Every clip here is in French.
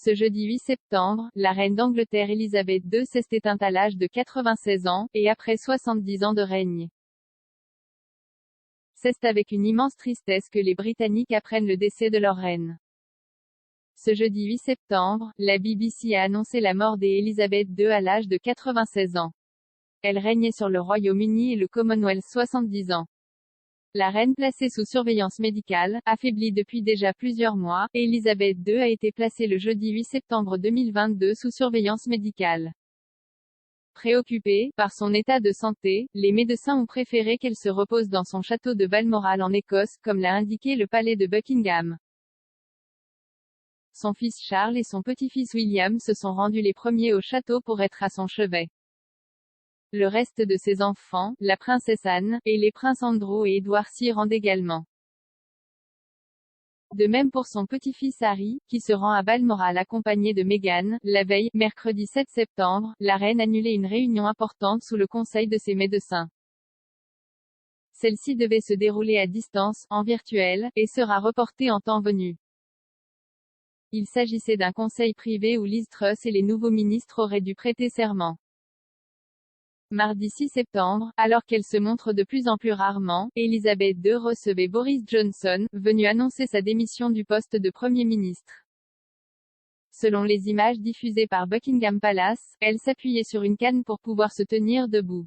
Ce jeudi 8 septembre, la reine d'Angleterre Elisabeth II s'est éteinte à l'âge de 96 ans, et après 70 ans de règne. C'est avec une immense tristesse que les Britanniques apprennent le décès de leur reine. Ce jeudi 8 septembre, la BBC a annoncé la mort d'Elisabeth II à l'âge de 96 ans. Elle régnait sur le Royaume-Uni et le Commonwealth 70 ans. La reine placée sous surveillance médicale, affaiblie depuis déjà plusieurs mois, Elisabeth II a été placée le jeudi 8 septembre 2022 sous surveillance médicale. Préoccupée par son état de santé, les médecins ont préféré qu'elle se repose dans son château de Balmoral en Écosse, comme l'a indiqué le palais de Buckingham. Son fils Charles et son petit-fils William se sont rendus les premiers au château pour être à son chevet. Le reste de ses enfants, la princesse Anne, et les princes Andrew et Edward s'y rendent également. De même pour son petit-fils Harry, qui se rend à Balmoral accompagné de Meghan. La veille, mercredi 7 septembre, la reine annulait une réunion importante sous le conseil de ses médecins. Celle-ci devait se dérouler à distance, en virtuel, et sera reportée en temps venu. Il s'agissait d'un conseil privé où Liz Truss et les nouveaux ministres auraient dû prêter serment. Mardi 6 septembre, alors qu'elle se montre de plus en plus rarement, Elisabeth II recevait Boris Johnson, venu annoncer sa démission du poste de Premier ministre. Selon les images diffusées par Buckingham Palace, elle s'appuyait sur une canne pour pouvoir se tenir debout.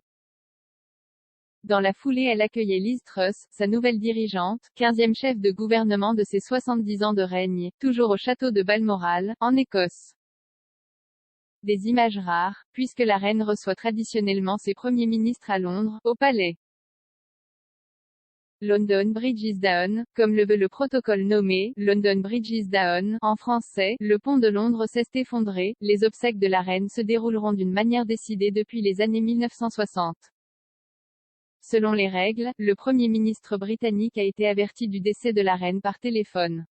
Dans la foulée, elle accueillait Liz Truss, sa nouvelle dirigeante, 15e chef de gouvernement de ses 70 ans de règne, toujours au château de Balmoral, en Écosse. Des images rares, puisque la reine reçoit traditionnellement ses premiers ministres à Londres, au palais. London Bridge is down, comme le veut le protocole nommé London Bridge is down, en français, le pont de Londres s'est effondré. Les obsèques de la reine se dérouleront d'une manière décidée depuis les années 1960. Selon les règles, le Premier ministre britannique a été averti du décès de la reine par téléphone.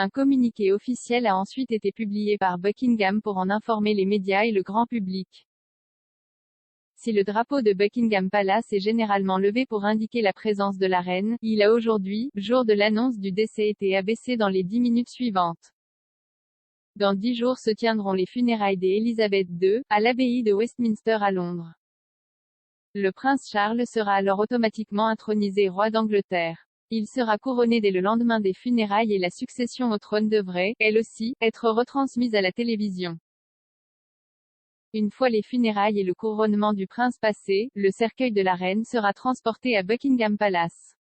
Un communiqué officiel a ensuite été publié par Buckingham pour en informer les médias et le grand public. Si le drapeau de Buckingham Palace est généralement levé pour indiquer la présence de la reine, il a aujourd'hui, jour de l'annonce du décès, été abaissé dans les 10 minutes suivantes. Dans 10 jours se tiendront les funérailles d'Elisabeth II, à l'abbaye de Westminster à Londres. Le prince Charles sera alors automatiquement intronisé roi d'Angleterre. Il sera couronné dès le lendemain des funérailles et la succession au trône devrait, elle aussi, être retransmise à la télévision. Une fois les funérailles et le couronnement du prince passés, le cercueil de la reine sera transporté à Buckingham Palace.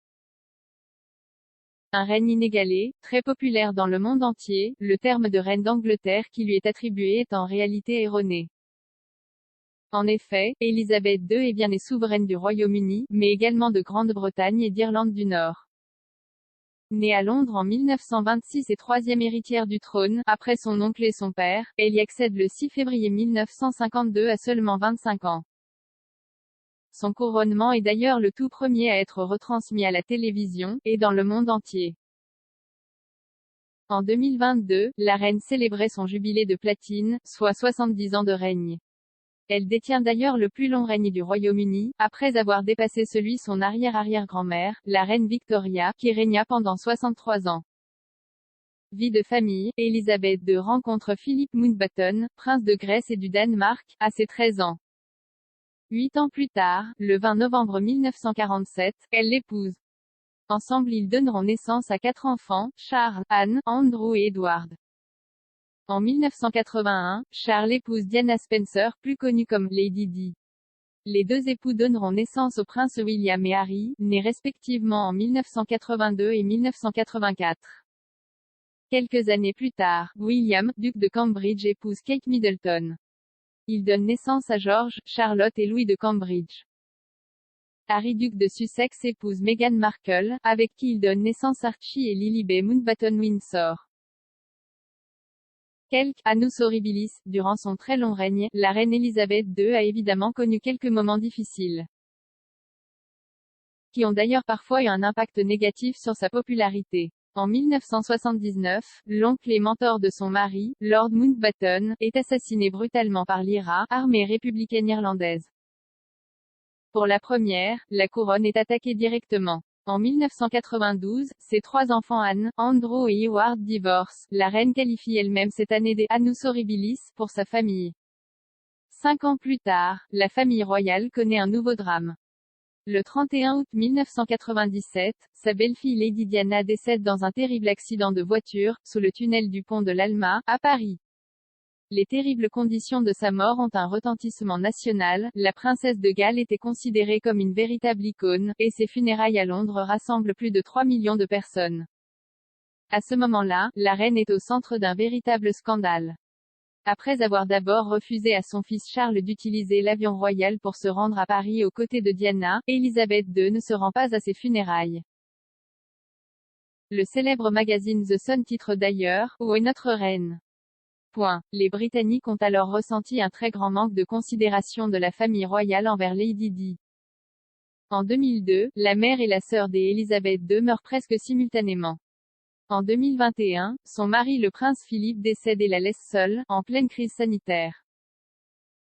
Un règne inégalé, très populaire dans le monde entier, le terme de reine d'Angleterre qui lui est attribué est en réalité erroné. En effet, Elisabeth II est bien née souveraine du Royaume-Uni, mais également de Grande-Bretagne et d'Irlande du Nord. Née à Londres en 1926 et troisième héritière du trône, après son oncle et son père, elle y accède le 6 février 1952 à seulement 25 ans. Son couronnement est d'ailleurs le tout premier à être retransmis à la télévision, et dans le monde entier. En 2022, la reine célébrait son jubilé de platine, soit 70 ans de règne. Elle détient d'ailleurs le plus long règne du Royaume-Uni, après avoir dépassé celui son arrière-arrière-grand-mère, la reine Victoria, qui régna pendant 63 ans. Vie de famille, Elisabeth II rencontre Philip Mountbatten, prince de Grèce et du Danemark, à ses 13 ans. 8 ans plus tard, le 20 novembre 1947, elle l'épouse. Ensemble ils donneront naissance à 4 enfants, Charles, Anne, Andrew et Edward. En 1981, Charles épouse Diana Spencer, plus connue comme Lady Di. Les deux époux donneront naissance aux princes William et Harry, nés respectivement en 1982 et 1984. Quelques années plus tard, William, duc de Cambridge épouse Kate Middleton. Il donne naissance à George, Charlotte et Louis de Cambridge. Harry, duc de Sussex épouse Meghan Markle, avec qui il donne naissance Archie et Lilibet Mountbatten-Windsor. Annus horribilis, durant son très long règne, la reine Elisabeth II a évidemment connu quelques moments difficiles, qui ont d'ailleurs parfois eu un impact négatif sur sa popularité. En 1979, l'oncle et mentor de son mari, Lord Mountbatten, est assassiné brutalement par l'IRA, armée républicaine irlandaise. Pour la première, la couronne est attaquée directement. En 1992, ses 3 enfants Anne, Andrew et Howard divorcent. La reine qualifie elle-même cette année des annus horribilis pour sa famille. 5 ans plus tard, la famille royale connaît un nouveau drame. Le 31 août 1997, sa belle-fille Lady Diana décède dans un terrible accident de voiture, sous le tunnel du pont de l'Alma, à Paris. Les terribles conditions de sa mort ont un retentissement national. La princesse de Galles était considérée comme une véritable icône, et ses funérailles à Londres rassemblent plus de 3 millions de personnes. À ce moment-là, la reine est au centre d'un véritable scandale. Après avoir d'abord refusé à son fils Charles d'utiliser l'avion royal pour se rendre à Paris aux côtés de Diana, Elisabeth II ne se rend pas à ses funérailles. Le célèbre magazine The Sun titre d'ailleurs « Où est notre reine ?» Les Britanniques ont alors ressenti un très grand manque de considération de la famille royale envers Lady Di. En 2002, la mère et la sœur d'Elisabeth II meurent presque simultanément. En 2021, son mari le prince Philippe décède et la laisse seule, en pleine crise sanitaire.